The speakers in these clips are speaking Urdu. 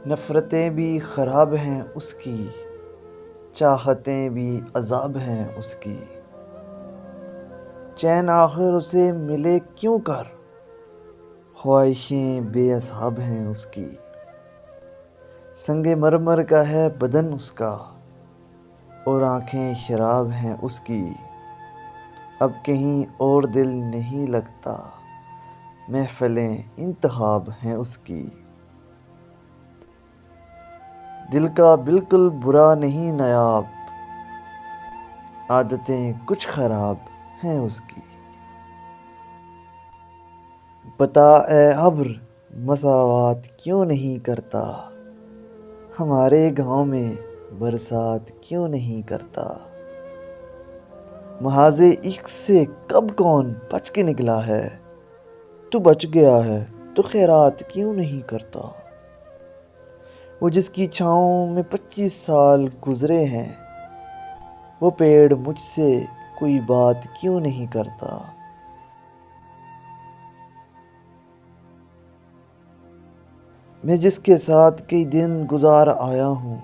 نفرتیں بھی خراب ہیں اس کی، چاہتیں بھی عذاب ہیں اس کی، چین آخر اسے ملے کیوں کر، خواہشیں بے اصحاب ہیں اس کی، سنگ مرمر کا ہے بدن اس کا، اور آنکھیں شراب ہیں اس کی، اب کہیں اور دل نہیں لگتا، محفلیں انتخاب ہیں اس کی، دل کا بالکل برا نہیں نایاب، عادتیں کچھ خراب ہیں اس کی، بتا اے ابر مساوات کیوں نہیں کرتا، ہمارے گاؤں میں برسات کیوں نہیں کرتا، محاذ عشق سے کب کون بچ کے نکلا ہے، تو بچ گیا ہے تو خیرات کیوں نہیں کرتا، وہ جس کی چھاؤں میں 25 سال گزرے ہیں، وہ پیڑ مجھ سے کوئی بات کیوں نہیں کرتا، میں جس کے ساتھ کئی دن گزار آیا ہوں،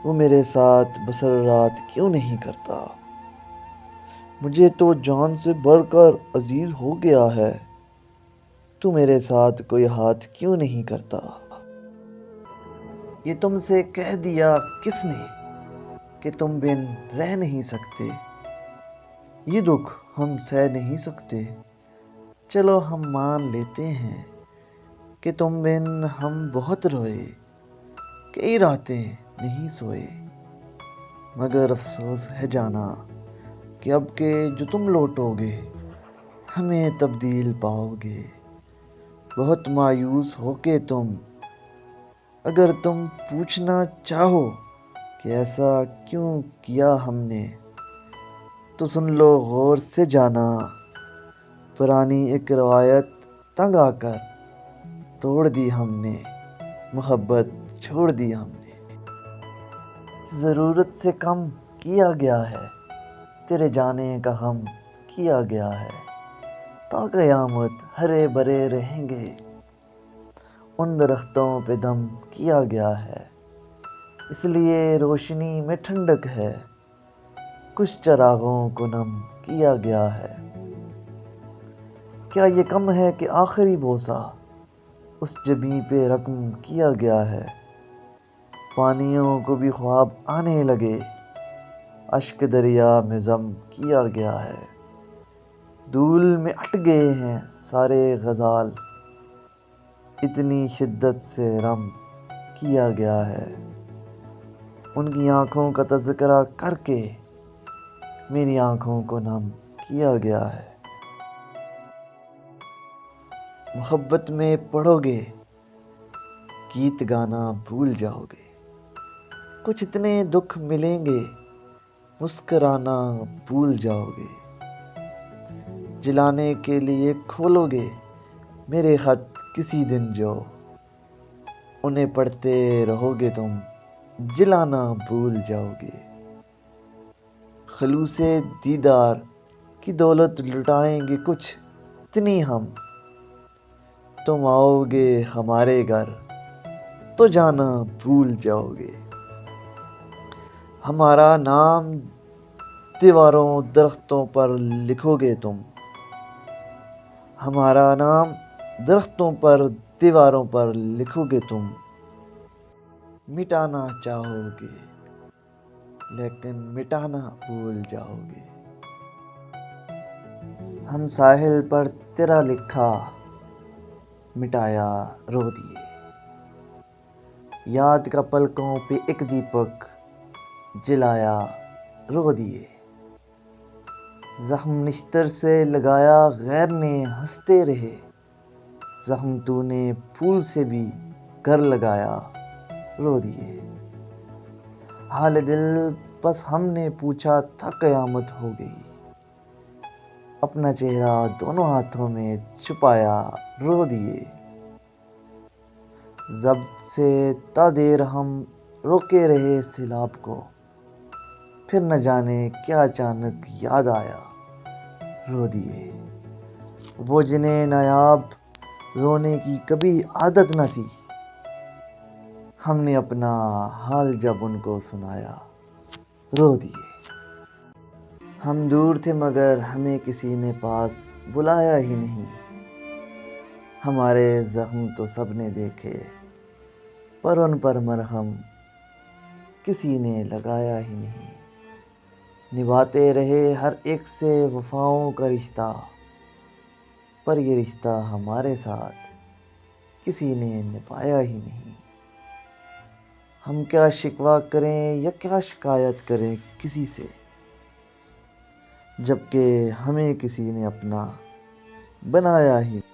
وہ میرے ساتھ بسر رات کیوں نہیں کرتا، مجھے تو جان سے بڑھ کر عزیز ہو گیا ہے، تو میرے ساتھ کوئی ہاتھ کیوں نہیں کرتا، یہ تم سے کہہ دیا کس نے کہ تم بن رہ نہیں سکتے، یہ دکھ ہم سہ نہیں سکتے، چلو ہم مان لیتے ہیں کہ تم بن ہم بہت روئے، کئی راتیں نہیں سوئے، مگر افسوس ہے جانا کہ اب کے جو تم لوٹو گے ہمیں تبدیل پاؤ گے، بہت مایوس ہو کے تم، اگر تم پوچھنا چاہو کہ ایسا کیوں کیا ہم نے، تو سن لو غور سے جانا، پرانی ایک روایت تنگ آ کر توڑ دی ہم نے، محبت چھوڑ دی ہم نے، ضرورت سے کم کیا گیا ہے، تیرے جانے کا غم کیا گیا ہے، تا قیامت ہرے بھرے رہیں گے، ان درختوں پہ دم کیا گیا ہے، اس لیے روشنی میں ٹھنڈک ہے، کچھ چراغوں کو نم کیا گیا ہے، کیا یہ کم ہے کہ آخری بوسہ اس جبیں پہ رقم کیا گیا ہے، پانیوں کو بھی خواب آنے لگے، اشک دریا میں ضم کیا گیا ہے، دھول میں اٹ گئے ہیں سارے غزال، اتنی شدت سے رم کیا گیا ہے، ان کی آنکھوں کا تذکرہ کر کے میری آنکھوں کو نم کیا گیا ہے، محبت میں پڑھو گے گیت گانا بھول جاؤ گے، کچھ اتنے دکھ ملیں گے مسکرانا بھول جاؤ گے، جلانے کے لیے کھولو گے میرے خط کسی دن جو، انہیں پڑھتے رہو گے تم جلانا بھول جاؤ گے، خلوص دیدار کی دولت لٹائیں گے کچھ اتنی ہم، تم آؤ گے ہمارے گھر تو جانا بھول جاؤ گے، ہمارا نام دیواروں درختوں پر لکھو گے تم، ہمارا نام درختوں پر دیواروں پر لکھو گے تم، مٹانا چاہو گے لیکن مٹانا بھول جاؤ گے، ہم ساحل پر تیرا لکھا مٹایا رو دیے، یاد کا پلکوں پہ ایک دیپک جلایا رو دیے، زخم نشتر سے لگایا غیر نے ہنستے رہے، زخم تو نے پھول سے بھی گر لگایا رو دیے، حال دل بس ہم نے پوچھا تھا قیامت ہو گئی، اپنا چہرہ دونوں ہاتھوں میں چھپایا رو دیے، ضبط سے تا دیر ہم روکے رہے سیلاب کو، پھر نہ جانے کیا اچانک یاد آیا رو دیے، وہ جنہیں نایاب رونے کی کبھی عادت نہ تھی، ہم نے اپنا حال جب ان کو سنایا رو دیے۔ ہم دور تھے مگر ہمیں کسی نے پاس بلایا ہی نہیں، ہمارے زخم تو سب نے دیکھے پر ان پر مرہم کسی نے لگایا ہی نہیں۔ نبھاتے رہے ہر ایک سے وفاؤں کا رشتہ، پر یہ رشتہ ہمارے ساتھ کسی نے نبھایا ہی نہیں۔ ہم کیا شکوہ کریں یا کیا شکایت کریں کسی سے، جبکہ ہمیں کسی نے اپنا بنایا ہی نہیں۔